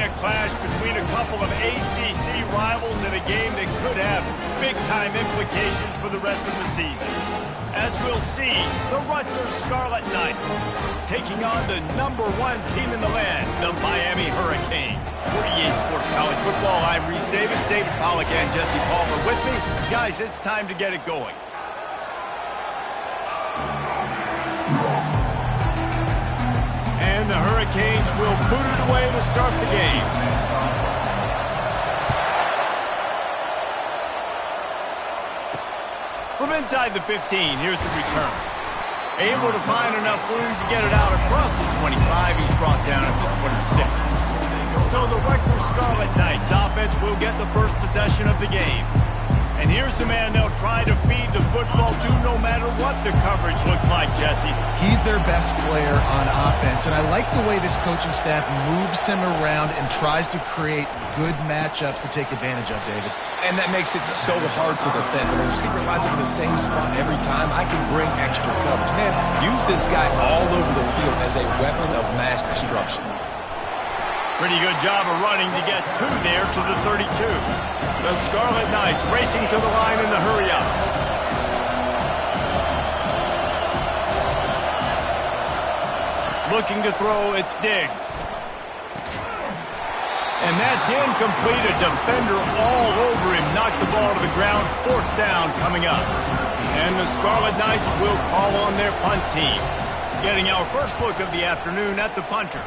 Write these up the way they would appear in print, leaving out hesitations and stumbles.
a clash between a couple of ACC rivals in a game that could have big-time implications for the rest of the season. As we'll see, the Rutgers Scarlet Knights taking on the #1 team in the land, the Miami Hurricanes. For EA Sports College Football, I'm Reese Davis, David Pollack, and Jesse Palmer with me. Guys, it's time to get it going. And the Hurricanes will boot it away to start the game. From inside the 15, here's the return. Able to find enough room to get it out across the 25. He's brought down at the 26. So the Rutgers Scarlet Knights offense will get the first possession of the game. And here's the man they'll try to feed the football to no matter what the coverage looks like, Jesse. He's their best player on offense, and I like the way this coaching staff moves him around and tries to create good matchups to take advantage of, David. And that makes it so hard to defend. When their secret lines up in the same spot every time, I can bring extra coverage. Man, use this guy all over the field as a weapon of mass destruction. Pretty good job of running to get two there to the 32. The Scarlet Knights racing to the line in the hurry-up. Looking to throw, it's Diggs. And that's incomplete. A defender all over him. Knocked the ball to the ground. 4th down coming up. And the Scarlet Knights will call on their punt team. Getting our first look of the afternoon at the punter.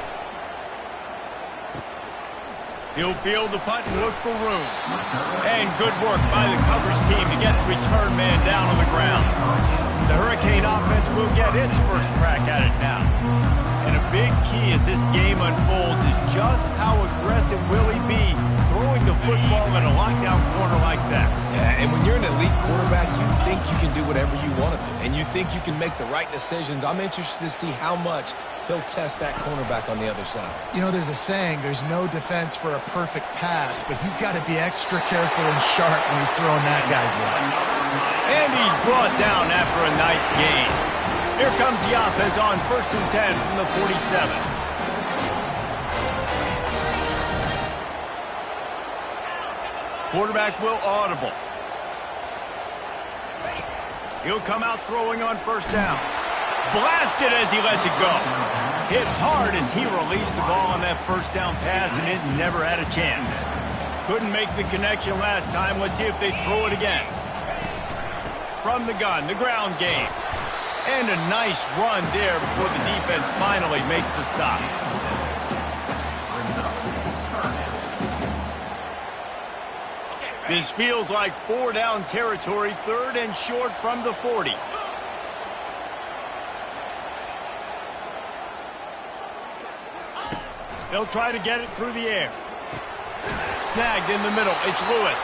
He'll field the punt and look for room. And good work by the coverage team to get the return man down on the ground. The Hurricane offense will get its first crack at it now. And a big key as this game unfolds is just how aggressive will he be throwing the football in a lockdown corner like that. Yeah, and when you're an elite quarterback, you think you can do whatever you want to do. And you think you can make the right decisions. I'm interested to see how much he'll test that cornerback on the other side. You know, there's a saying, there's no defense for a perfect pass, but he's got to be extra careful and sharp when he's throwing that guy's way. And he's brought down after a nice gain. Here comes the offense on 1st and 10 from the 47. Quarterback will audible. He'll come out throwing on 1st down. Blasted as he lets it go. Hit hard as he released the ball on that 1st down pass, and it never had a chance. Couldn't make the connection last time. Let's see if they throw it again. From the gun, the ground game. And a nice run there before the defense finally makes the stop. This feels like 4-down territory, 3rd and short from the 40. They'll try to get it through the air. Snagged in the middle, it's Lewis.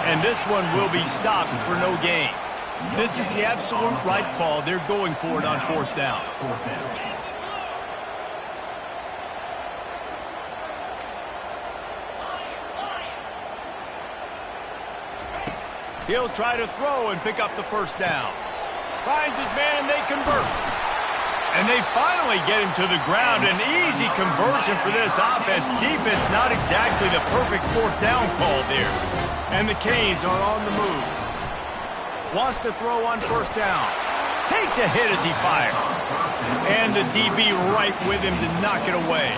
And this one will be stopped for no gain. This is the absolute right call. They're going for it on 4th down. He'll try to throw and pick up the 1st down. Finds his man, they convert. And they finally get him to the ground. An easy conversion for this offense. Defense not exactly the perfect 4th down call there. And the Canes are on the move. Wants to throw on 1st down. Takes a hit as he fires. And the DB right with him to knock it away.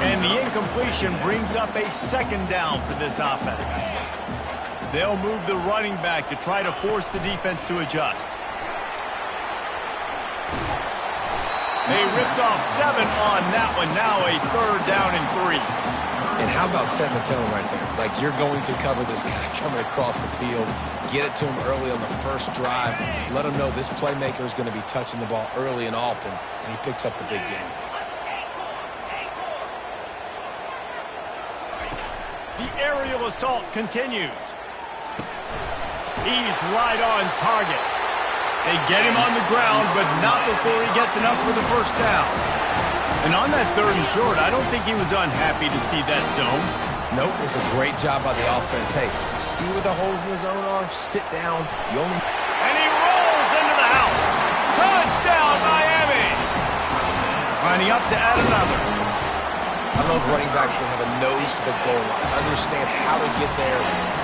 And the incompletion brings up a 2nd down for this offense. They'll move the running back to try to force the defense to adjust. They ripped off 7 on that one. Now a 3rd down and 3. And how about setting the tone right there? Like, you're going to cover this guy coming across the field. Get it to him early on the 1st drive. Let him know this playmaker is going to be touching the ball early and often, and he picks up the big game. The aerial assault continues. He's right on target. They get him on the ground, but not before he gets enough for the 1st down. And on that 3rd and short, I don't think he was unhappy to see that zone. Nope, it was a great job by the offense. Hey, see where the holes in the zone are? Sit down. You only... And he rolls into the house. Touchdown, Miami! Lining up to add another. I love running backs that have a nose for the goal line. Understand how to get there,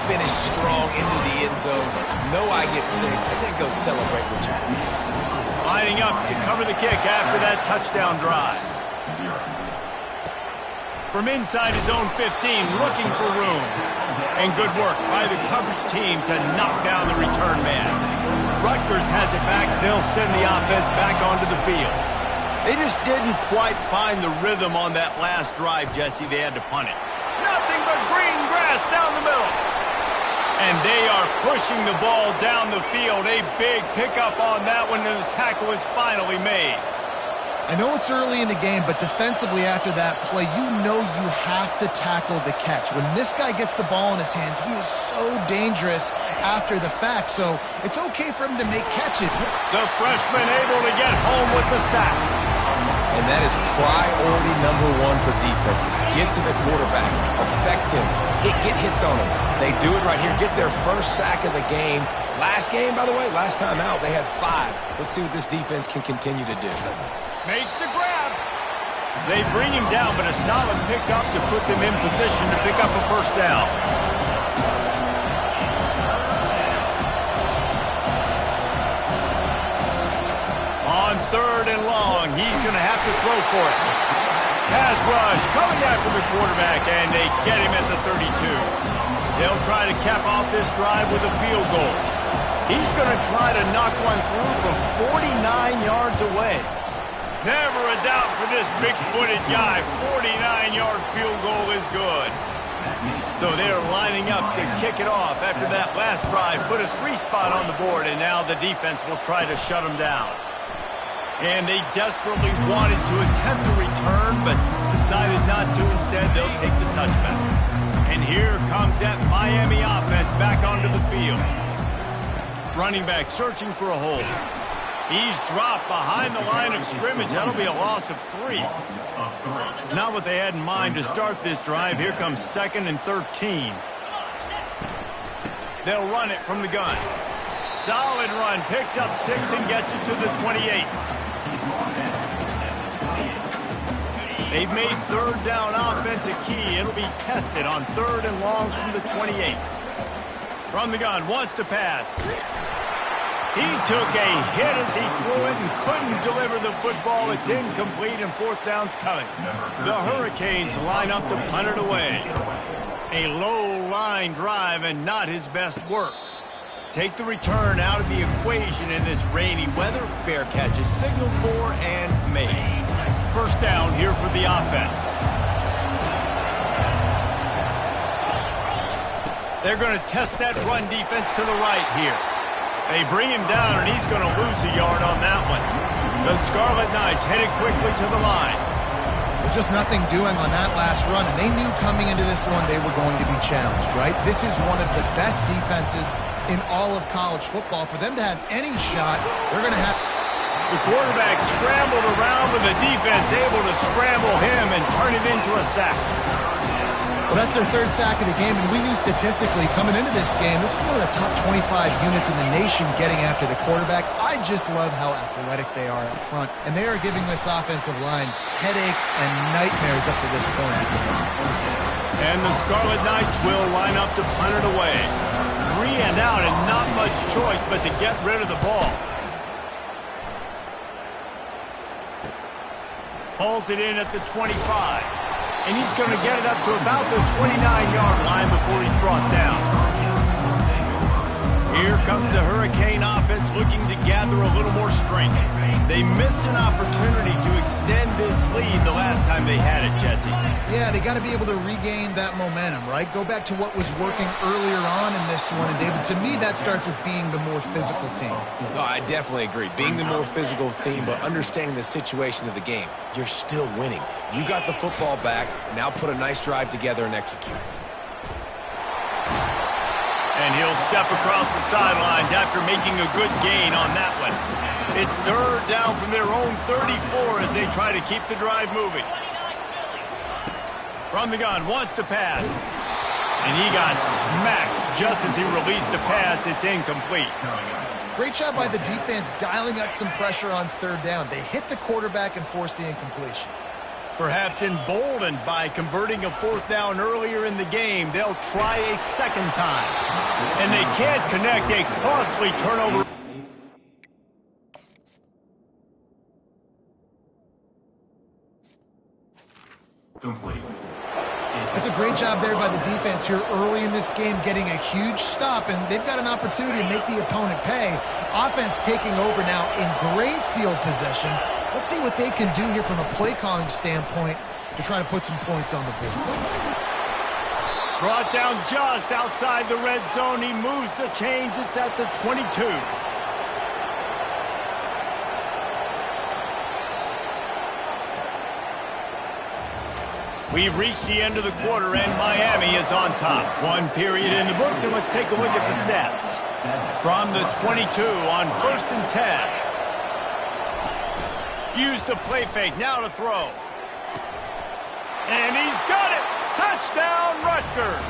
finish strong into the end zone. Know I get 6, and then go celebrate with your boys. Lining up to cover the kick after that touchdown drive. From inside his own 15, looking for room. And good work by the coverage team to knock down the return man. Rutgers has it back. They'll send the offense back onto the field. They just didn't quite find the rhythm on that last drive, Jesse. They had to punt it. Nothing but green grass down the middle. And they are pushing the ball down the field. A big pickup on that one, and the tackle is finally made. I know it's early in the game, but defensively after that play, you know you have to tackle the catch. When this guy gets the ball in his hands, he is so dangerous after the fact, so it's okay for him to make catches. The freshman able to get home with the sack. And that is priority number 1 for defenses. Get to the quarterback, affect him, get hits on him. They do it right here, get their first sack of the game. Last game, by the way, last time out, they had 5. Let's see what this defense can continue to do. Makes the grab. They bring him down, but a solid pickup to put them in position to pick up a first down. On 3rd and long, he's going to have to throw for it. Pass rush coming after the quarterback, and they get him at the 32. They'll try to cap off this drive with a field goal. He's going to try to knock one through from 49 yards away. Never a doubt for this big-footed guy. 49-yard field goal is good. So they're lining up to kick it off after that last drive. Put a 3-spot on the board, and now the defense will try to shut them down. And they desperately wanted to attempt a return, but decided not to. Instead, they'll take the touchback. And here comes that Miami offense back onto the field. Running back searching for a hole. He's dropped behind the line of scrimmage. That'll be a loss of 3. Not what they had in mind to start this drive. Here comes 2nd and 13. They'll run it from the gun. Solid run. Picks up 6 and gets it to the 28. They've made 3rd down offense a key. It'll be tested on 3rd and long from the 28. From the gun. Wants to pass. He took a hit as he threw it and couldn't deliver the football. It's incomplete and 4th down's coming. The Hurricanes line up to punt it away. A low-line drive and not his best work. Take the return out of the equation in this rainy weather. Fair catch is signaled for and made. First down here for the offense. They're going to test that run defense to the right here. They bring him down, and he's going to lose a yard on that one. The Scarlet Knights headed quickly to the line. Just nothing doing on that last run, and they knew coming into this one they were going to be challenged, right? This is one of the best defenses in all of college football. For them to have any shot, they're going to have... The quarterback scrambled around, but the defense able to scramble him and turn it into a sack. Well, that's their 3rd sack of the game, and we knew statistically coming into this game, this is one of the top 25 units in the nation getting after the quarterback. I just love how athletic they are up front, and they are giving this offensive line headaches and nightmares up to this point. And the Scarlet Knights will line up to punt it away. 3 and out, and not much choice but to get rid of the ball. Pulls it in at the 25. And he's going to get it up to about the 29-yard line before he's brought down. Here comes the Hurricane offense looking to gather a little more strength. They missed an opportunity to extend this lead the last time they had it, Jesse. Yeah, they got to be able to regain that momentum, right? Go back to what was working earlier on in this one. And, David, to me, that starts with being the more physical team. No, I definitely agree. Being the more physical team, but understanding the situation of the game. You're still winning. You got the football back. Now put a nice drive together and execute. And he'll step across the sidelines after making a good gain on that one. It's 3rd down from their own 34 as they try to keep the drive moving. From the gun, wants to pass. And he got smacked just as he released the pass. It's incomplete. Great job by the defense dialing up some pressure on 3rd down. They hit the quarterback and forced the incompletion. Perhaps emboldened by converting a fourth down earlier in the game, they'll try a second time. And they can't connect a costly turnover. That's a great job there by the defense here early in this game, getting a huge stop, and they've got an opportunity to make the opponent pay. Offense taking over now in great field possession. Let's see what they can do here from a play-calling standpoint to try to put some points on the board. Brought down just outside the red zone. He moves the chains. It's at the 22. We've reached the end of the quarter, and Miami is on top. One period in the books, and let's take a look at the stats. From the 22 on 1st and 10. Use the play fake, now to throw. And he's got it! Touchdown, Rutgers!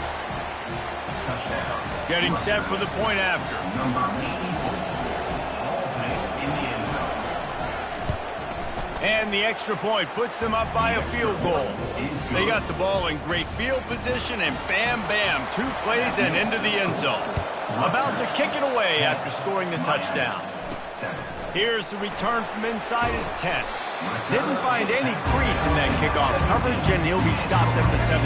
Getting set for the point after. And the extra point puts them up by a field goal. They got the ball in great field position, and bam, bam, 2 plays and into the end zone. About to kick it away after scoring the touchdown. Here's the return from inside his 10. Didn't find any crease in that kickoff coverage, and he'll be stopped at the 17.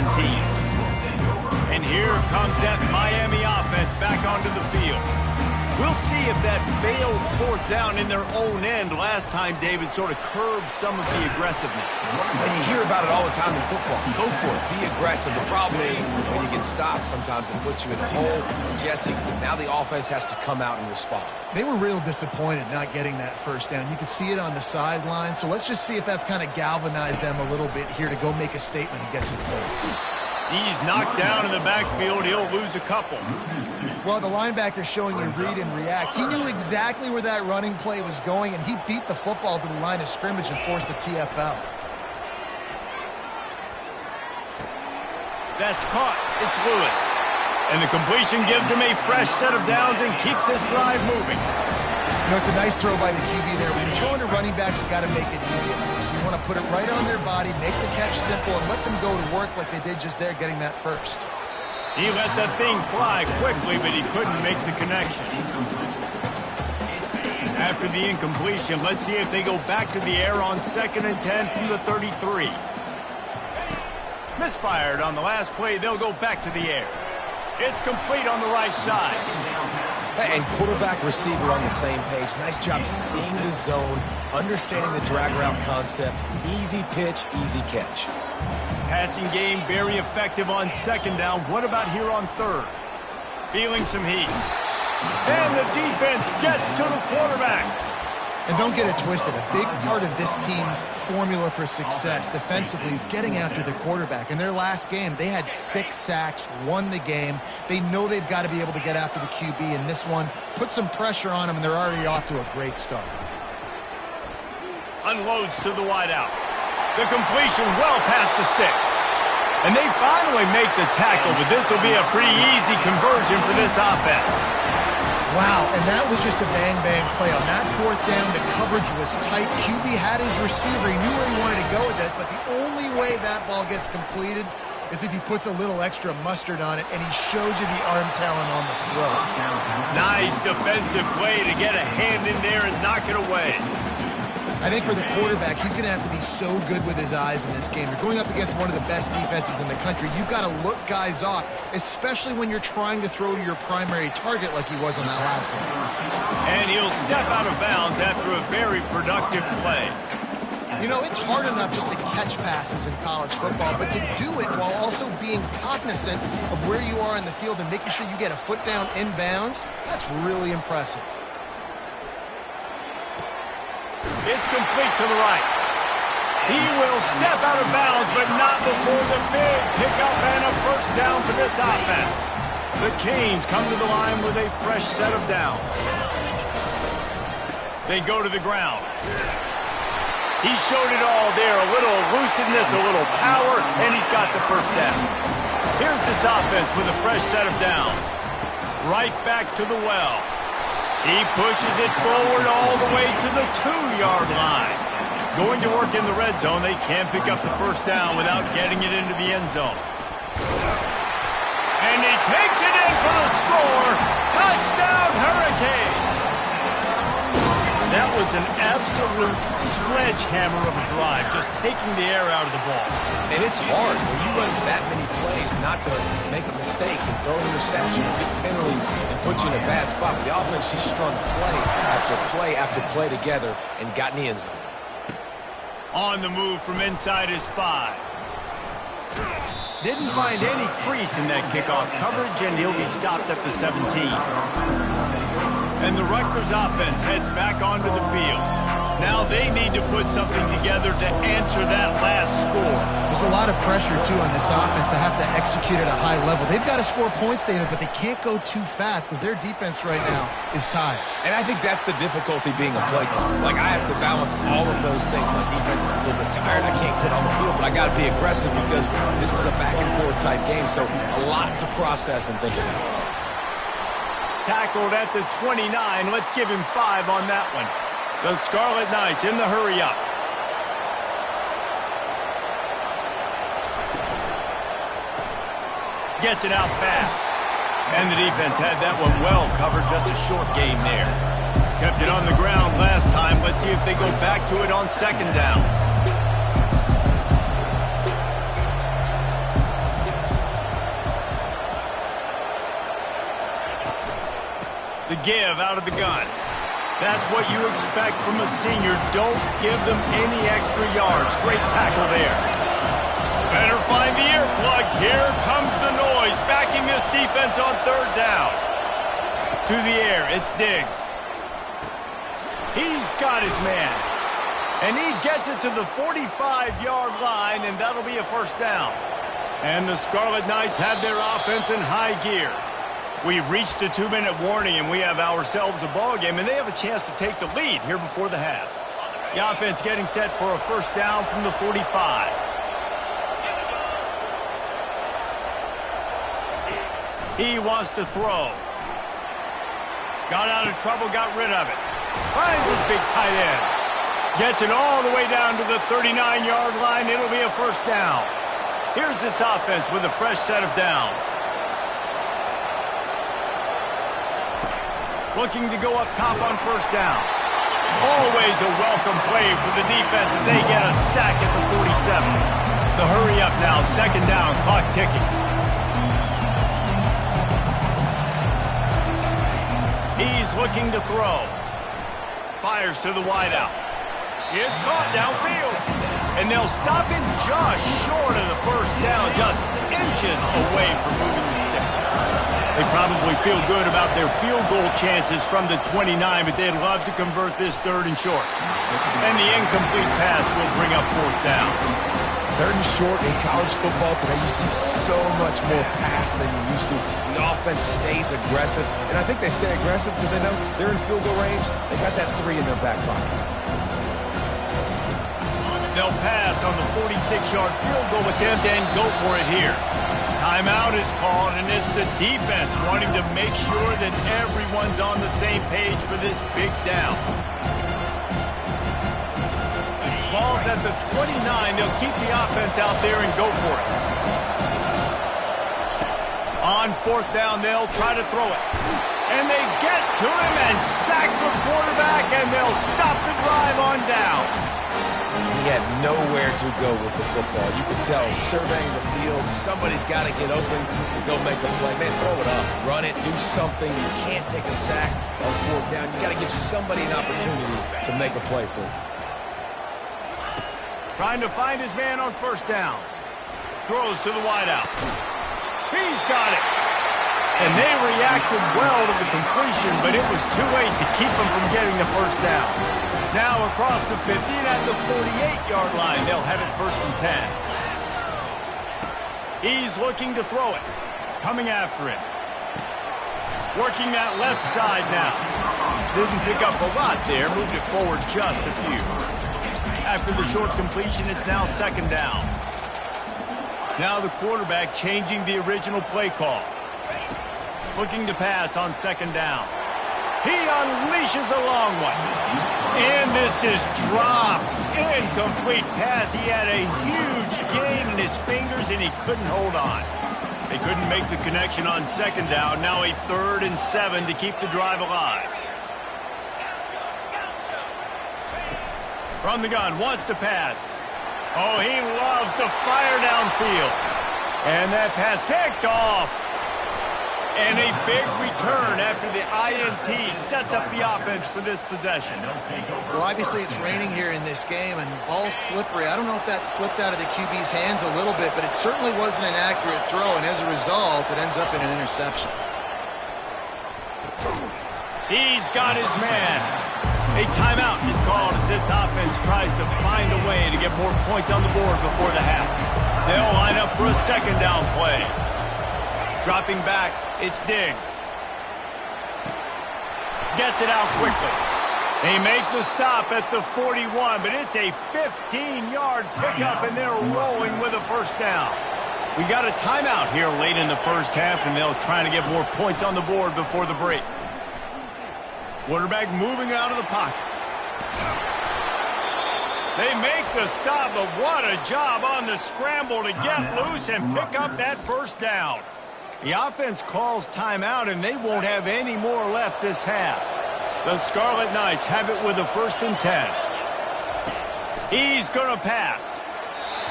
And here comes that Miami offense back onto the field. We'll see if that failed fourth down in their own end last time, David, sort of curbed some of the aggressiveness. And you hear about it all the time in football. Go for it. Be aggressive. The problem is when you get stopped, sometimes it puts you in a hole. Jesse, now the offense has to come out and respond. They were real disappointed not getting that first down. You could see it on the sideline. So let's just see if that's kind of galvanized them a little bit here to go make a statement and get some points. He's knocked down in the backfield. He'll lose a couple. Well, the linebacker's showing you read and react. He knew exactly where that running play was going, and he beat the football to the line of scrimmage and forced the TFL. That's caught. It's Lewis. And the completion gives him a fresh set of downs and keeps this drive moving. You know, it's a nice throw by the QB there. When you're throwing to running backs, you got to make it easy. So you want to put it right on their body, make the catch simple, and let them go to work like they did just there, getting that first. He let that thing fly quickly, but he couldn't make the connection. After the incompletion, let's see if they go back to the air on 2nd and 10 from the 33. Misfired on the last play. They'll go back to the air. It's complete on the right side. And quarterback, receiver on the same page. Nice job seeing the zone, understanding the drag route concept. Easy pitch, easy catch. Passing game very effective on 2nd down. What about here on 3rd? Feeling some heat. And the defense gets to the quarterback. And don't get it twisted. A big part of this team's formula for success defensively is getting after the quarterback. In their last game, they had 6 sacks, won the game. They know they've got to be able to get after the QB in this one. Put some pressure on them, and they're already off to a great start. Unloads to the wideout. The completion well past the sticks. And they finally make the tackle, but this will be a pretty easy conversion for this offense. Wow, and that was just a bang-bang play. On that 4th down, the coverage was tight. QB had his receiver. He knew where he wanted to go with it, but the only way that ball gets completed is if he puts a little extra mustard on it, and he shows you the arm talent on the throw. Nice defensive play to get a hand in there and knock it away. I think for the quarterback, he's going to have to be so good with his eyes in this game. You're going up against one of the best defenses in the country. You've got to look guys off, especially when you're trying to throw to your primary target like he was on that last one. And he'll step out of bounds after a very productive play. You know, it's hard enough just to catch passes in college football, but to do it while also being cognizant of where you are in the field and making sure you get a foot down in bounds, that's really impressive. It's complete to the right. He will step out of bounds, but not before the big pickup and a first down for this offense. The Canes come to the line with a fresh set of downs. They go to the ground. He showed it all there, a little elusiveness, a little power, and he's got the first down. Here's this offense with a fresh set of downs. Right back to the well. He pushes it forward all the way to the 2-yard line. Going to work in the red zone. They can't pick up the first down without getting it into the end zone. And he takes it in for the score. Touchdown, Hurricane. That was an absolute sledgehammer of a drive, just taking the air out of the ball. And it's hard when you run that many plays not to make a mistake and throw an interception or get penalties and put you in a bad spot. But the offense just strung play after play after play together and got in the end zone. On the move from inside his 5. Didn't find any crease in that kickoff coverage, and he'll be stopped at the 17. And the Rutgers offense heads back onto the field. Now they need to put something together to answer that last score. There's a lot of pressure, too, on this offense to have to execute at a high level. They've got to score points, David, but they can't go too fast because their defense right now is tired. And I think that's the difficulty being a play caller. Like, I have to balance all of those things. My defense is a little bit tired. I can't put on the field, but I got to be aggressive because this is a back-and-forth type game, so a lot to process and think about. Tackled at the 29. Let's give him 5 on that one. The Scarlet Knights in the hurry-up. Gets it out fast. And the defense had that one well covered, just a short game there. Kept it on the ground last time. Let's see if they go back to it on second down. The give out of the gun. That's what you expect from a senior. Don't give them any extra yards. Great tackle there. Better find the earplugs. Here comes the noise, backing this defense on third down. To the air, it's Diggs. He's got his man. And he gets it to the 45-yard line, and that'll be a first down. And the Scarlet Knights have their offense in high gear. We've reached the 2-minute warning, and we have ourselves a ball game, and they have a chance to take the lead here before the half. The offense getting set for a first down from the 45. He wants to throw. Got out of trouble, got rid of it. Finds his big tight end. Gets it all the way down to the 39-yard line. It'll be a first down. Here's this offense with a fresh set of downs. Looking to go up top on first down. Always a welcome play for the defense as they get a sack at the 47. The hurry up now, second down, clock ticking. He's looking to throw. Fires to the wideout. It's caught downfield. And they'll stop him just short of the first down, just inches away from moving the sticks. They probably feel good about their field goal chances from the 29, but they'd love to convert this third and short. And the incomplete pass will bring up fourth down. Third and short in college football today, you see so much more pass than you used to. The offense stays aggressive, and I think they stay aggressive because they know they're in field goal range. They got that 3 in their back pocket. They'll pass on the 46-yard field goal attempt and go for it here. Timeout is called, and it's the defense wanting to make sure that everyone's on the same page for this big down. Ball's at the 29. They'll keep the offense out there and go for it. On fourth down, they'll try to throw it. And they get to him and sack the quarterback, and they'll stop the drive on downs. He had nowhere to go with the football. You could tell, surveying the field, somebody's got to get open to go make a play. Man, throw it up, run it, do something. You can't take a sack on fourth down. You got to give somebody an opportunity to make a play for you. Trying to find his man on first down. Throws to the wideout. He's got it. And they reacted well to the completion, but it was too late to keep him from getting the first down. Now across the 50 and at the 48-yard line, they'll have it first and 10. He's looking to throw it. Coming after him. Working that left side now. Didn't pick up a lot there. Moved it forward just a few. After the short completion, it's now second down. Now the quarterback changing the original play call. Looking to pass on second down. He unleashes a long one. And this is dropped. Incomplete pass. He had a huge gain in his fingers, and he couldn't hold on. They couldn't make the connection on second down. Now a 3rd and 7 to keep the drive alive. From the gun, wants to pass. Oh, he loves to fire downfield. And that pass picked off. And a big return after the INT sets up the offense for this possession. Well, obviously it's raining here in this game, and ball's slippery. I don't know if that slipped out of the QB's hands a little bit, but it certainly wasn't an accurate throw, and as a result, it ends up in an interception. He's got his man. A timeout is called as this offense tries to find a way to get more points on the board before the half. They'll line up for a second down play. Dropping back, it's Diggs. Gets it out quickly. They make the stop at the 41, but it's a 15-yard pickup, and they're rolling with a first down. We got a timeout here late in the first half, and they'll try to get more points on the board before the break. Quarterback moving out of the pocket. They make the stop, but what a job on the scramble to get loose and pick up that first down. The offense calls timeout, and they won't have any more left this half. The Scarlet Knights have it with a 1st and 10. He's going to pass.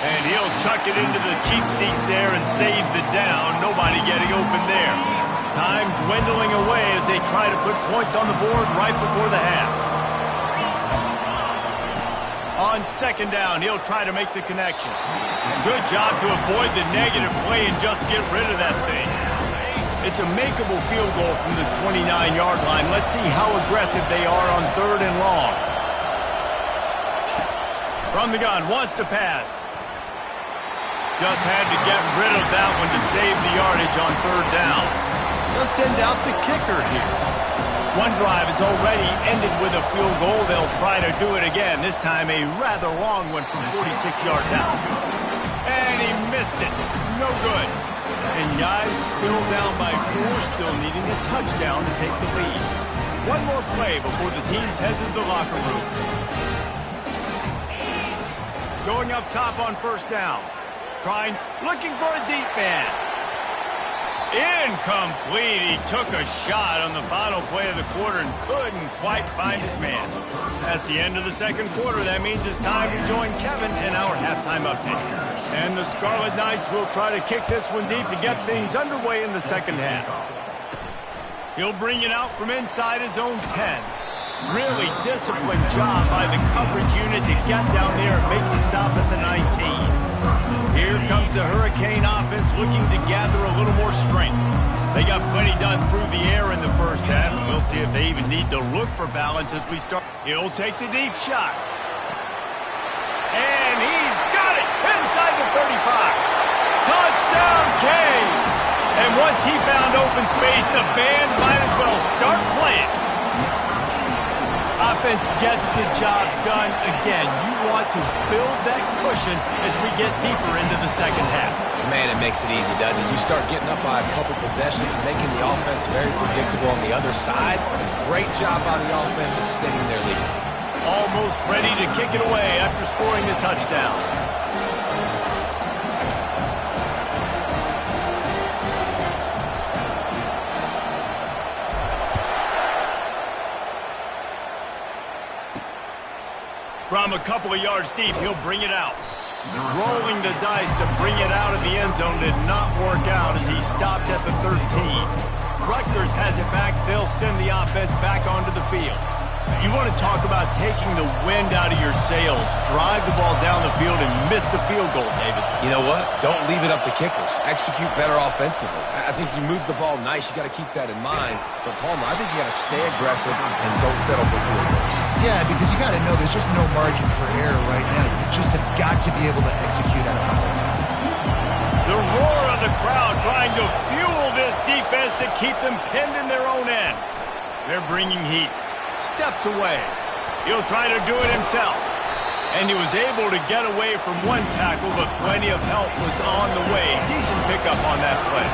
And he'll chuck it into the cheap seats there and save the down. Nobody getting open there. Time dwindling away as they try to put points on the board right before the half. On second down, he'll try to make the connection. Good job to avoid the negative play and just get rid of that thing. It's a makeable field goal from the 29-yard line. Let's see how aggressive they are on 3rd and long. From the gun, wants to pass. Just had to get rid of that one to save the yardage on 3rd down. They'll send out the kicker here. One drive has already ended with a field goal. They'll try to do it again. This time a rather long one from 46 yards out. And he missed it. No good. And guys, still down by 4, still needing a touchdown to take the lead. One more play before the teams head to the locker room. Going up top on 1st down. Looking for a deep man. Incomplete. He took a shot on the final play of the quarter and couldn't quite find his man. That's the end of the second quarter. That means it's time to join Kevin in our halftime update. And the Scarlet Knights will try to kick this one deep to get things underway in the second half. He'll bring it out from inside his own 10. Really disciplined job by the coverage unit to get down there and make the stop at the 19. Here comes the Hurricane offense looking to gather a little more strength. They got plenty done through the air in the first half, and we'll see if they even need to look for balance as we start. He'll take the deep shot. And he's got it inside the 35. Touchdown, Canes! And once he found open space, the band might as well start playing. Offense gets the job done again. You want to build that cushion as we get deeper into the second half. Man, it makes it easy, doesn't it? You start getting up by a couple possessions, making the offense very predictable on the other side. Great job by the offense extending their lead. Almost ready to kick it away after scoring the touchdown. From a couple of yards deep, he'll bring it out. Rolling the dice to bring it out of the end zone did not work out as he stopped at the 13. Rutgers has it back. They'll send the offense back onto the field. You want to talk about taking the wind out of your sails. Drive the ball down the field and miss the field goal, David. You know what? Don't leave it up to kickers. Execute better offensively. I think you move the ball nice. You got to keep that in mind. But, Palmer, I think you got to stay aggressive and don't settle for field goals. Yeah, because you got to know there's just no margin for error right now. You just have got to be able to execute at a high level. The roar of the crowd trying to fuel this defense to keep them pinned in their own end. They're bringing heat. Steps away. He'll try to do it himself. And he was able to get away from one tackle, but plenty of help was on the way. Decent pickup on that play.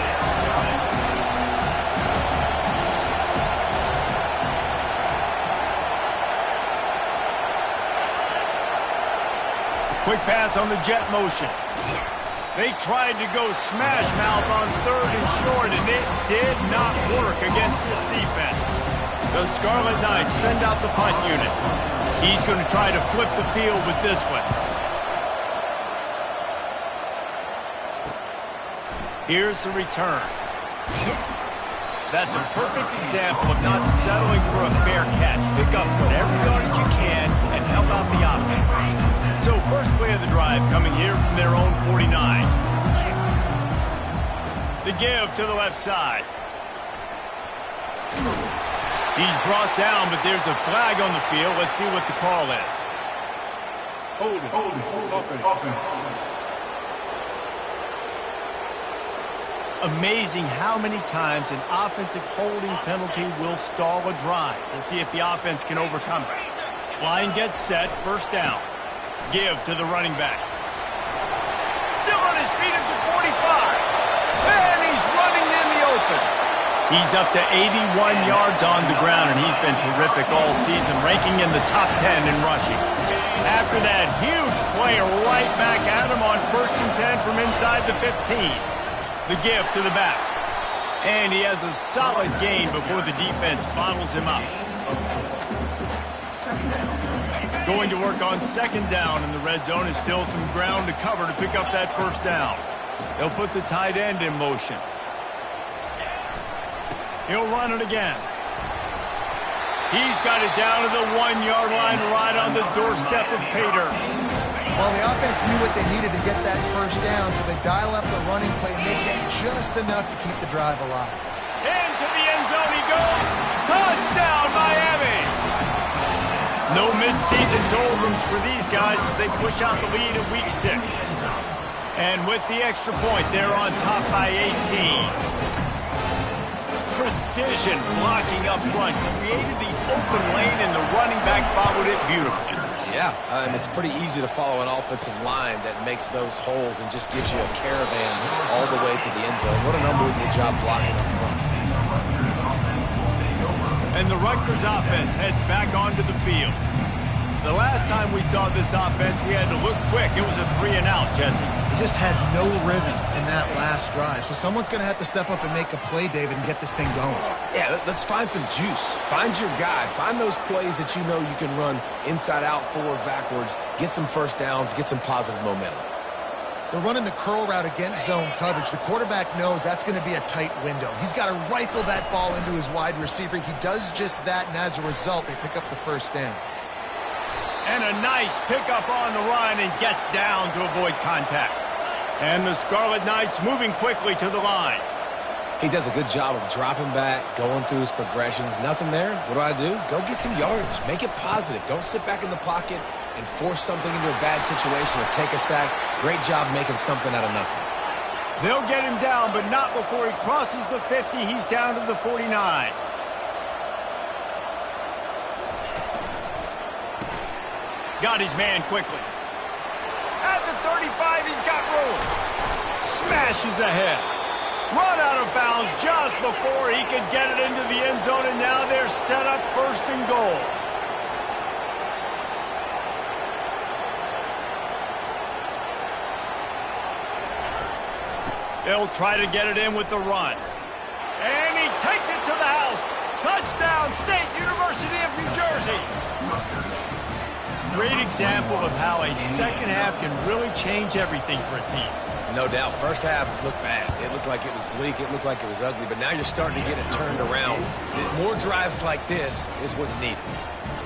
Quick pass on the jet motion. They tried to go smash mouth on 3rd and short, and it did not work against this defense. The Scarlet Knights send out the punt unit. He's going to try to flip the field with this one. Here's the return. That's a perfect example of not settling for a fair catch. Pick up whatever yardage you can and help out the offense. So first play of the drive coming here from their own 49. The give to the left side. He's brought down, but there's a flag on the field. Let's see what the call is. Hold it. Amazing how many times an offensive holding penalty will stall a drive. We'll see if the offense can overcome it. Line gets set, first down. Give to the running back. Still on his feet at the 45. And he's running in the open. He's up to 81 yards on the ground, and he's been terrific all season, ranking in the top 10 in rushing. After that huge play right back at him on 1st and 10 from inside the 15. The give to the back. And he has a solid gain before the defense bottles him up. Going to work on 2nd down in the red zone. Is still some ground to cover to pick up that 1st down. They'll put the tight end in motion. He'll run it again. He's got it down to the 1-yard line right on the doorstep of Pater. Well, the offense knew what they needed to get that 1st down, so they dial up the running play and they get just enough to keep the drive alive. Into the end zone he goes. Touchdown, Miami! No midseason doldrums for these guys as they push out the lead in week 6. And with the extra point, they're on top by 18. Precision blocking up front created the open lane, and the running back followed it beautifully. Yeah, it's pretty easy to follow an offensive line that makes those holes and just gives you a caravan all the way to the end zone. What an unbelievable job blocking up front. And the Rutgers offense heads back onto the field. The last time we saw this offense, we had to look quick. It was a 3-and-out, Jesse. They just had no rhythm in that last drive. So someone's going to have to step up and make a play, David, and get this thing going. Yeah, let's find some juice. Find your guy. Find those plays that you know you can run inside out, forward, backwards. Get some 1st downs. Get some positive momentum. They're running the curl route against zone coverage. The quarterback knows that's going to be a tight window. He's got to rifle that ball into his wide receiver. He does just that, and as a result, they pick up the 1st down. And a nice pickup on the run and gets down to avoid contact. And the Scarlet Knights moving quickly to the line. He does a good job of dropping back, going through his progressions. Nothing there. What do? Go get some yardage. Make it positive. Don't sit back in the pocket and force something into a bad situation or take a sack. Great job making something out of nothing. They'll get him down, but not before he crosses the 50. He's down to the 49. Got his man quickly. At the 35, he's got room. Smashes ahead. Run out of bounds just before he could get it into the end zone, and now they're set up 1st and goal. They'll try to get it in with the run. And he takes it to the house. Touchdown, State University of New Jersey. Great example of how a 2nd half can really change everything for a team. No doubt. 1st half looked bad. It looked like it was bleak. It looked like it was ugly. But now you're starting to get it turned around. More drives like this is what's needed.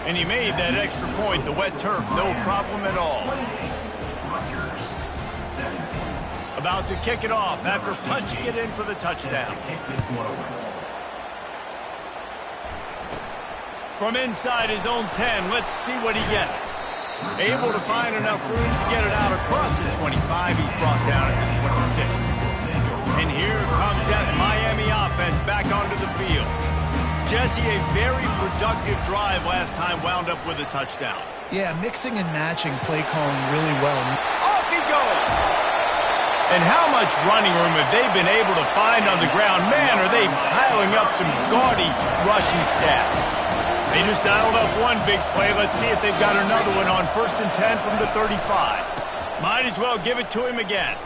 And he made that extra point, the wet turf, no problem at all. About to kick it off after punching it in for the touchdown. From inside his own 10, let's see what he gets. Able to find enough room to get it out across the 25. He's brought down at the 26. And here comes that Miami offense back onto the field. Jesse, a very productive drive last time wound up with a touchdown. Yeah, mixing and matching play calling really well. Off he goes. And how much running room have they been able to find on the ground? Man, are they piling up some gaudy rushing stats. They just dialed up one big play. Let's see if they've got another one on 1st and 10 from the 35. Might as well give it to him again.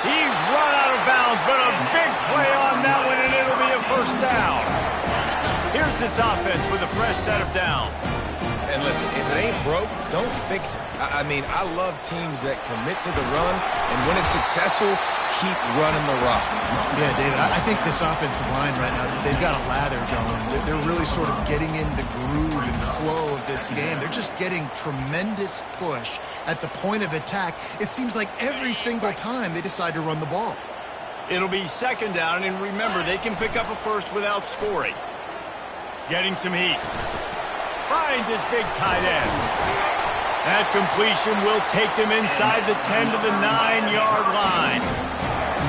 He's run out of bounds, but a big play on that one, and it'll be a first down. Here's this offense with a fresh set of downs. And listen, if it ain't broke, don't fix it. I mean, I love teams that commit to the run, and when it's successful, keep running the rock. Yeah, David, I think this offensive line right now, they've got a lather going. They're really sort of getting in the groove and flow of this game. They're just getting tremendous push at the point of attack. It seems like every single time they decide to run the ball. It'll be second down, and remember, they can pick up a first without scoring. Getting some heat. Finds his big tight end. That completion will take them inside the 10 to the 9-yard line.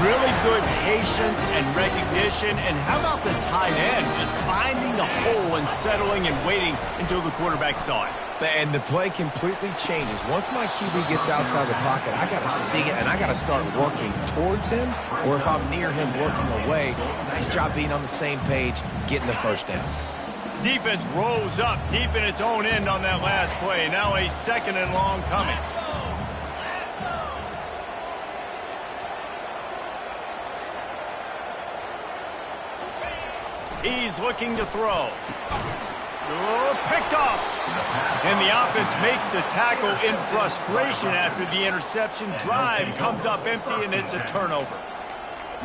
Really good patience and recognition. And how about the tight end just finding the hole and settling and waiting until the quarterback saw it? And the play completely changes. Once my QB gets outside the pocket, I got to see it, and I got to start working towards him, or if I'm near him working away, nice job being on the same page, getting the first down. Defense rose up deep in its own end on that last play. Now a second and long coming. He's looking to throw. Oh, picked off. And the offense makes the tackle in frustration after the interception. Drive comes up empty, and it's a turnover.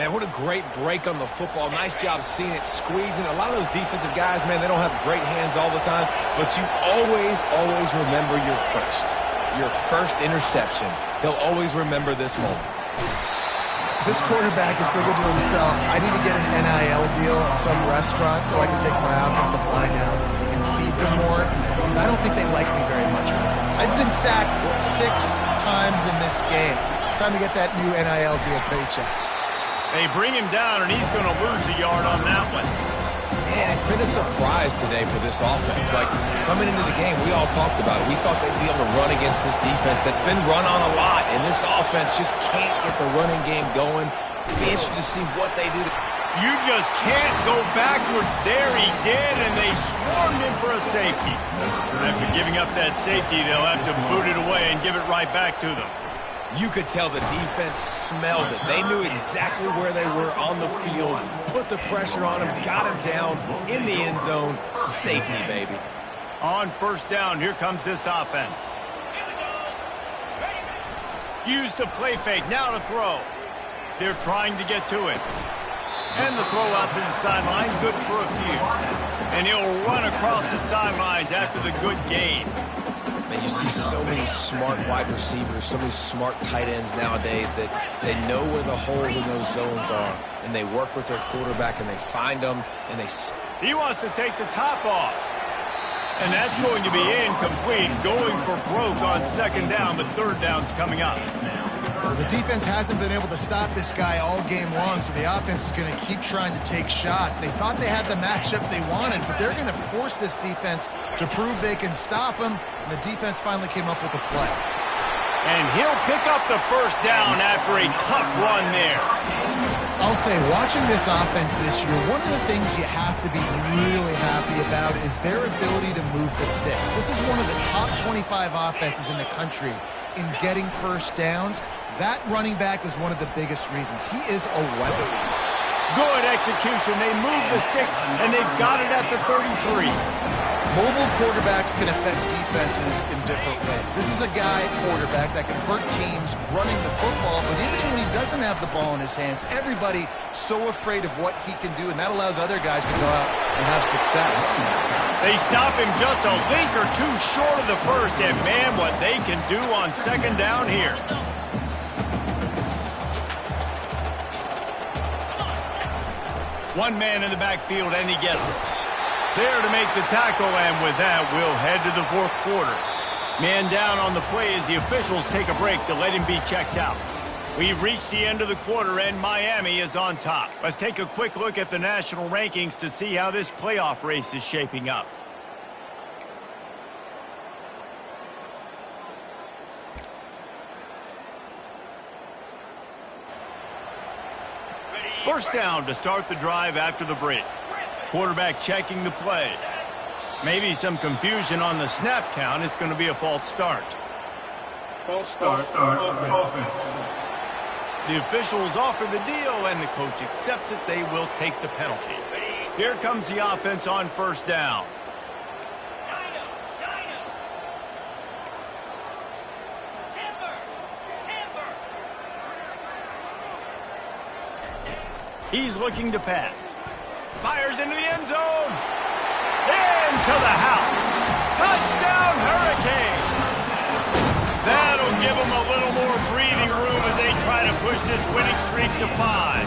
Man, what a great break on the football. Nice job seeing it, squeezing. A lot of those defensive guys, man, they don't have great hands all the time, but you always remember your first interception. He'll always remember this moment. This quarterback is thinking to himself, I need to get an NIL deal at some restaurant so I can take my offensive line out and feed them more, because I don't think they like me very much right now. I've been sacked 6 times in this game. It's time to get that new NIL deal paycheck. They bring him down, and he's going to lose a yard on that one. Man, it's been a surprise today for this offense. Like, coming into the game, we all talked about it. We thought they'd be able to run against this defense that's been run on a lot, and this offense just can't get the running game going. It'll be interesting to see what they do. You just can't go backwards there. He did, and they swarmed him for a safety. After giving up that safety, they'll have to boot it away and give it right back to them. You could tell the defense smelled it. They knew exactly where they were on the field, put the pressure on him, got him down in the end zone. Safety, baby. On first down, here comes this offense. Use the play fake, now to throw. They're trying to get to it. And the throw out to the sideline, good for a few. And he'll run across the sidelines after the good gain. Man, you see so many smart wide receivers, so many smart tight ends nowadays that they know where the holes in those zones are, and they work with their quarterback, and they find them, and they... He wants to take the top off. And that's going to be incomplete, going for broke on second down, but third down's coming up. Well, the defense hasn't been able to stop this guy all game long, so the offense is going to keep trying to take shots. They thought they had the matchup they wanted, but they're going to force this defense to prove they can stop him, and the defense finally came up with a play. And he'll pick up the first down after a tough run there. I'll say, watching this offense this year, one of the things you have to be really happy about is their ability to move the sticks. This is one of the top 25 offenses in the country in getting first downs. That running back is one of the biggest reasons. He is a weapon. Good execution. They move the sticks, and they've got it at the 33. Mobile quarterbacks can affect defenses in different ways. This is a guy, quarterback, that can hurt teams running the football, but even when he doesn't have the ball in his hands, everybody so afraid of what he can do, and that allows other guys to go out and have success. They stop him just a link or two short of the first, and man, what they can do on second down here. One man in the backfield, and he gets it. There to make the tackle, and with that, we'll head to the fourth quarter. Man down on the play as the officials take a break to let him be checked out. We've reached the end of the quarter, and Miami is on top. Let's take a quick look at the national rankings to see how this playoff race is shaping up. First down to start the drive after the break. Quarterback checking the play. Maybe some confusion on the snap count. It's going to be a false start. False start. Offense. The officials offer the deal, and the coach accepts it. They will take the penalty. Here comes the offense on first down. He's looking to pass. Fires into the end zone. Into the house. Touchdown, Hurricane. That'll give them a little more breathing room as they try to push this winning streak to 5.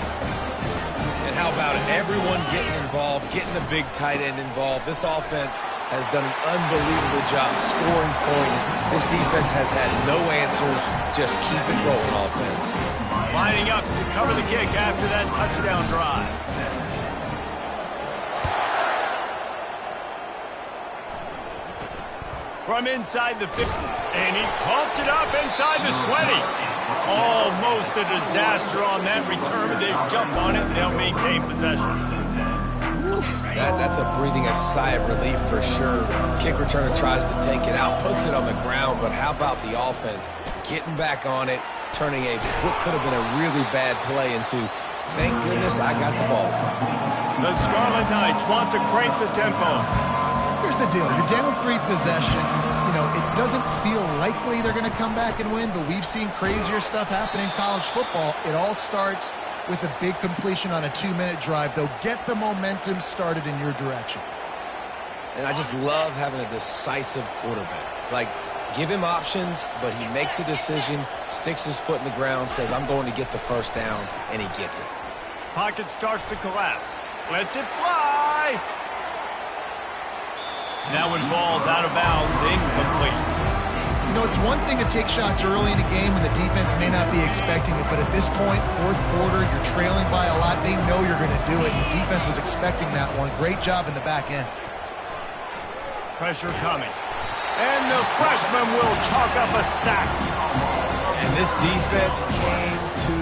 And how about it? Everyone getting involved, getting the big tight end involved. This offense has done an unbelievable job scoring points. This defense has had no answers. Just keep it rolling, offense. Lining up to cover the kick after that touchdown drive. From inside the 50, and he pumps it up inside the 20. Almost a disaster on that return, but they've jumped on it, and they'll maintain possession. That's a breathing a sigh of relief for sure. Kick returner tries to take it out, puts it on the ground, but how about the offense getting back on it, turning what could have been a really bad play into, thank goodness I got the ball. The Scarlet Knights want to crank the tempo. Here's the deal. You're down 3 possessions. You know, it doesn't feel likely they're going to come back and win, but we've seen crazier stuff happen in college football. It all starts with a big completion on a 2-minute drive. They'll get the momentum started in your direction. And I just love having a decisive quarterback. Like, give him options, but he makes a decision, sticks his foot in the ground, says, I'm going to get the first down, and he gets it. Pocket starts to collapse. Lets it fly. That one falls out of bounds, incomplete. You know, it's one thing to take shots early in a game when the defense may not be expecting it, but at this point, 4th quarter, you're trailing by a lot. They know you're going to do it, and the defense was expecting that one. Great job in the back end. Pressure coming. And the freshman will chalk up a sack. And this defense came to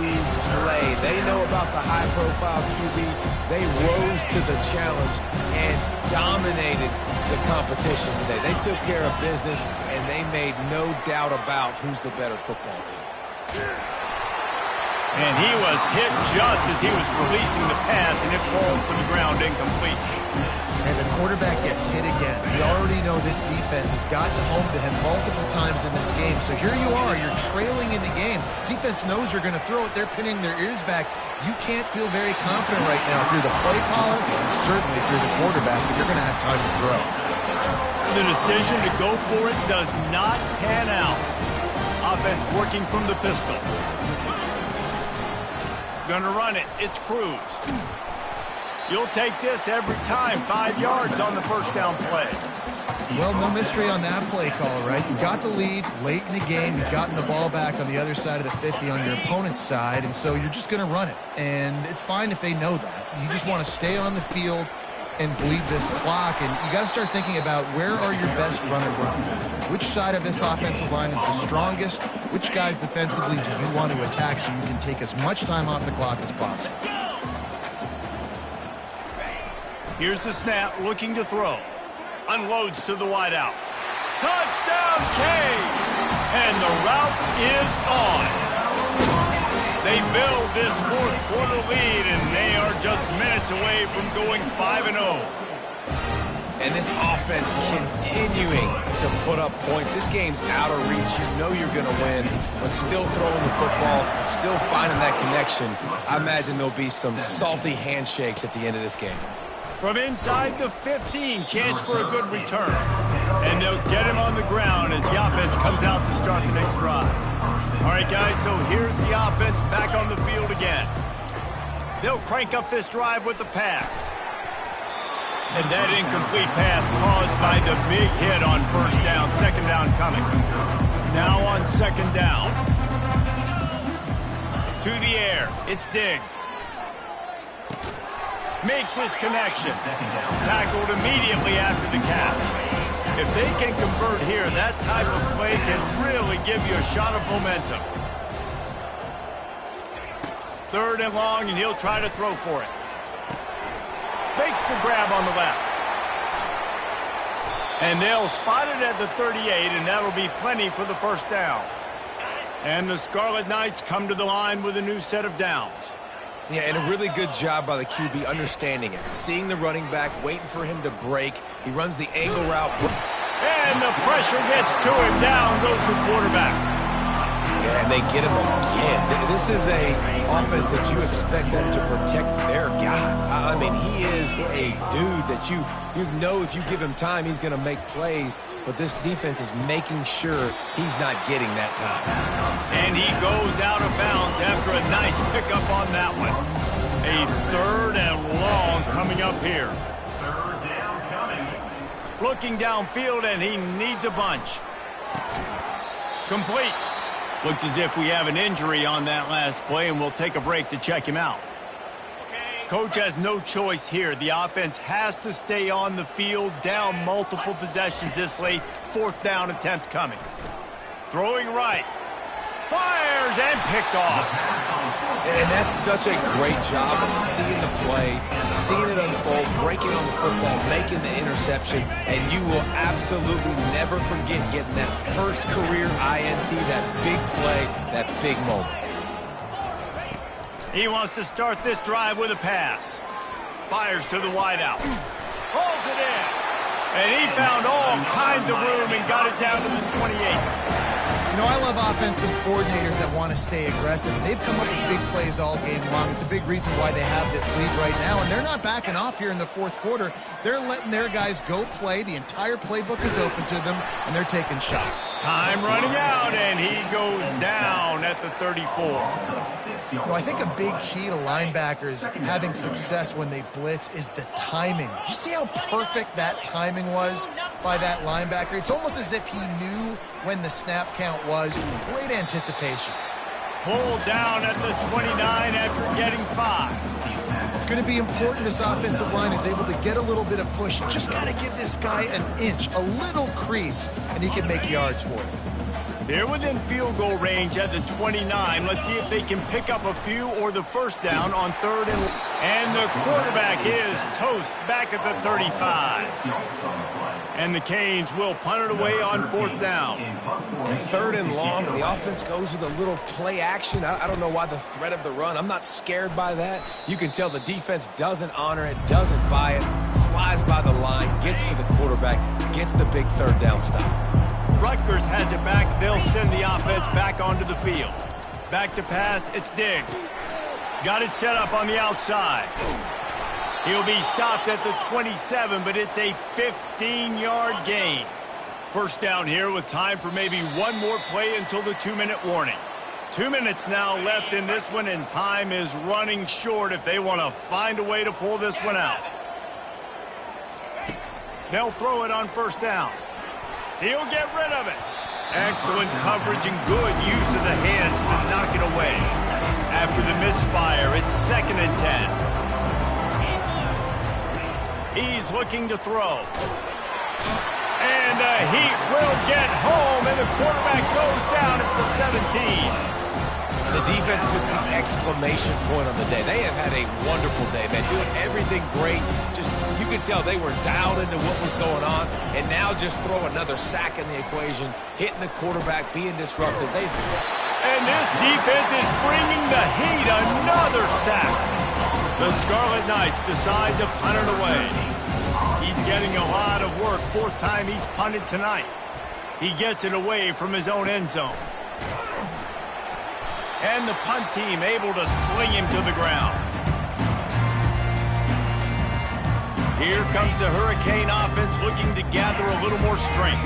play. They know about the high-profile QB. They rose to the challenge and dominated the competition today. They took care of business, and they made no doubt about who's the better football team. And he was hit just as he was releasing the pass, and it falls to the ground incomplete. And the quarterback gets hit again. We already know this defense has gotten home to him multiple times in this game. So here you are, you're trailing in the game. Defense knows you're going to throw it. They're pinning their ears back. You can't feel very confident right now if you're the play caller, and certainly if you're the quarterback, but you're going to have time to throw. The decision to go for it does not pan out. Offense working from the pistol. Gonna run it. It's Cruz. You'll take this every time. 5 yards on the first down play. Well, no mystery on that play call, right? You got the lead late in the game. You've gotten the ball back on the other side of the 50 on your opponent's side, and so you're just going to run it. And it's fine if they know that. You just want to stay on the field and bleed this clock, and you got to start thinking about where are your best runner runs. Which side of this offensive line is the strongest? Which guys defensively do you want to attack so you can take as much time off the clock as possible? Here's the snap, looking to throw. Unloads to the wideout. Touchdown, Cade! And the route is on. They build this 4th quarter lead, and they are just minutes away from going 5-0. And this offense continuing to put up points. This game's out of reach. You know you're going to win, but still throwing the football, still finding that connection. I imagine there'll be some salty handshakes at the end of this game. From inside the 15, chance for a good return. And they'll get him on the ground as the offense comes out to start the next drive. All right, guys, so here's the offense back on the field again. They'll crank up this drive with the pass. And that incomplete pass caused by the big hit on first down. 2nd down coming. Now on 2nd down. To the air. It's Diggs. Makes his connection. Tackled immediately after the catch. If they can convert here, that type of play can really give you a shot of momentum. 3rd and long, and he'll try to throw for it. Makes the grab on the left. And they'll spot it at the 38, and that'll be plenty for the first down. And the Scarlet Knights come to the line with a new set of downs. Yeah, and a really good job by the QB understanding it. Seeing the running back, waiting for him to break. He runs the angle route. And the pressure gets to him. Down goes the quarterback. Yeah, and they get him again. This is a offense that you expect them to protect their guy. I mean, he is a dude that you know if you give him time, he's going to make plays. But this defense is making sure he's not getting that time. And he goes out of bounds after a nice pickup on that one. A 3rd and long coming up here. Third down coming. Looking downfield, and he needs a bunch. Complete. Looks as if we have an injury on that last play, and we'll take a break to check him out. Coach has no choice here. The offense has to stay on the field, down multiple possessions this late. 4th down attempt coming. Throwing right. Fires and picked off. And that's such a great job of seeing the play, seeing it unfold, breaking on the football, making the interception, and you will absolutely never forget getting that first career INT, that big play, that big moment. He wants to start this drive with a pass. Fires to the wideout. Pulls it in. And he found all kinds of room and got it down to the 28. You know, I love offensive coordinators that want to stay aggressive. They've come up with big plays all game long. It's a big reason why they have this lead right now, and they're not backing off here in the 4th quarter. They're letting their guys go play. The entire playbook is open to them, and they're taking shots. Time running out, and he goes down at the 34. You know, I think a big key to linebackers having success when they blitz is the timing. You see how perfect that timing was by that linebacker? It's almost as if he knew when the snap count was. Great anticipation. Pulled down at the 29 after getting 5. It's going to be important this offensive line is able to get a little bit of push. You just got to give this guy an inch, a little crease, and he can make yards for it. They're within field goal range at the 29. Let's see if they can pick up a few or the first down on 3rd and the quarterback is toast back at the 35. And the Canes will punt it away on 4th down. And 3rd and long, and the offense goes with a little play action. I don't know why the threat of the run. I'm not scared by that. You can tell the defense doesn't honor it, doesn't buy it, flies by the line, gets to the quarterback, gets the big 3rd down stop. Rutgers has it back. They'll send the offense back onto the field. Back to pass, it's Diggs. Got it set up on the outside. He'll be stopped at the 27, but it's a 15-yard gain. First down here with time for maybe one more play until the 2-minute warning. 2 minutes now left in this one, and time is running short if they want to find a way to pull this one out. They'll throw it on 1st down. He'll get rid of it. Excellent coverage and good use of the hands to knock it away. After the misfire, it's 2nd and 10. He's looking to throw. And the heat will get home, and the quarterback goes down at the 17. The defense puts the exclamation point on the day. They have had a wonderful day, man. Doing everything great. Just, you could tell they were dialed into what was going on. And now just throw another sack in the equation. Hitting the quarterback, being disrupted. And this defense is bringing the heat. Another sack. The Scarlet Knights decide to punt it away. He's getting a lot of work. 4th time he's punted tonight. He gets it away from his own end zone. And the punt team able to sling him to the ground. Here comes the Hurricane offense looking to gather a little more strength.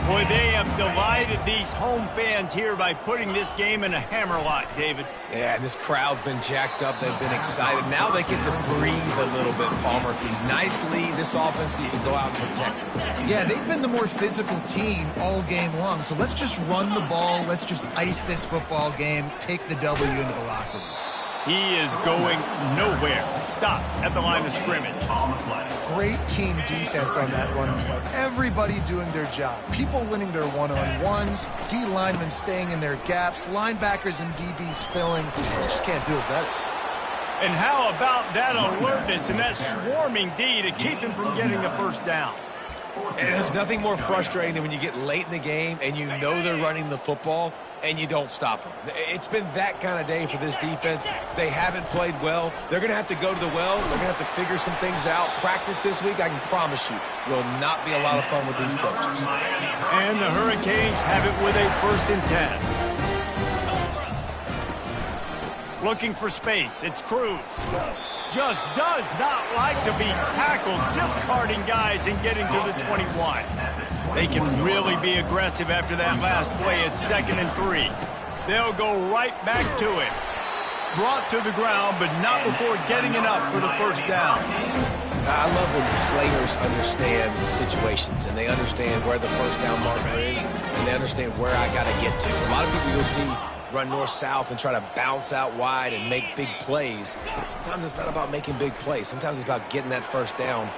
Boy, they have delighted these home fans here by putting this game in a hammerlock, David. Yeah, this crowd's been jacked up. They've been excited. Now they get to breathe a little bit, Palmer. Nice lead. This offense needs to go out and protect it. Yeah, they've been the more physical team all game long. So let's just run the ball. Let's just ice this football game. Take the W into the locker room. He is going nowhere. Stop at the line of scrimmage. Great team defense on that run play. Everybody doing their job. People winning their one-on-ones. D linemen staying in their gaps. Linebackers and DBs filling. You just can't do it better. And how about that alertness and that swarming D to keep him from getting the first down? And there's nothing more frustrating than when you get late in the game and you know they're running the football and you don't stop them. It's been that kind of day for this defense. They haven't played well. They're going to have to go to the well. They're going to have to figure some things out. Practice this week, I can promise you, will not be a lot of fun with these coaches. And the Hurricanes have it with a 1st and 10. Looking for space. It's Cruz. Just does not like to be tackled, discarding guys and getting to the 21. They can really be aggressive after that last play. It's 2nd and 3. They'll go right back to it. Brought to the ground, but not before getting enough for the 1st down. I love when players understand situations and they understand where the 1st down marker is and they understand where I got to get to. A lot of people you'll see run north-south and try to bounce out wide and make big plays. Sometimes it's not about making big plays. Sometimes it's about getting that 1st down.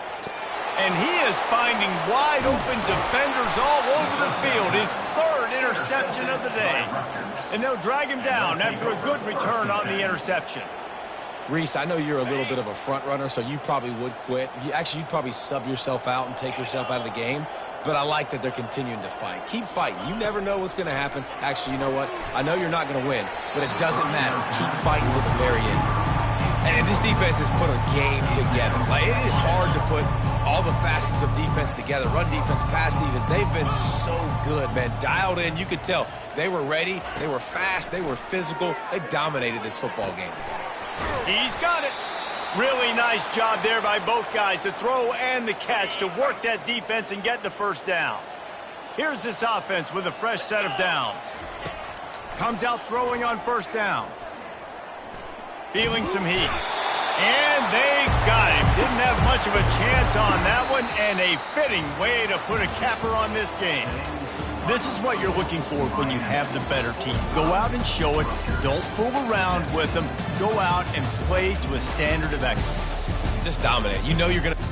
And he is finding wide-open defenders all over the field. His 3rd interception of the day. And they'll drag him down after a good return on the interception. Reese, I know you're a little bit of a front runner, so you probably would quit. You'd probably sub yourself out and take yourself out of the game. But I like that they're continuing to fight. Keep fighting. You never know what's going to happen. Actually, you know what? I know you're not going to win, but it doesn't matter. Keep fighting to the very end. And this defense has put a game together. Like, it is hard to put all the facets of defense together. Run defense, pass defense. They've been so good, man. Dialed in. You could tell. They were ready. They were fast. They were physical. They dominated this football game today. He's got it. Really nice job there by both guys, the throw and the catch, to work that defense and get the 1st down. Here's this offense with a fresh set of downs. Comes out throwing on 1st down. Feeling some heat. And they got him. Didn't have much of a chance on that one, and a fitting way to put a capper on this game. This is what you're looking for when you have the better team. Go out and show it. Don't fool around with them. Go out and play to a standard of excellence. Just dominate. You know you're going to...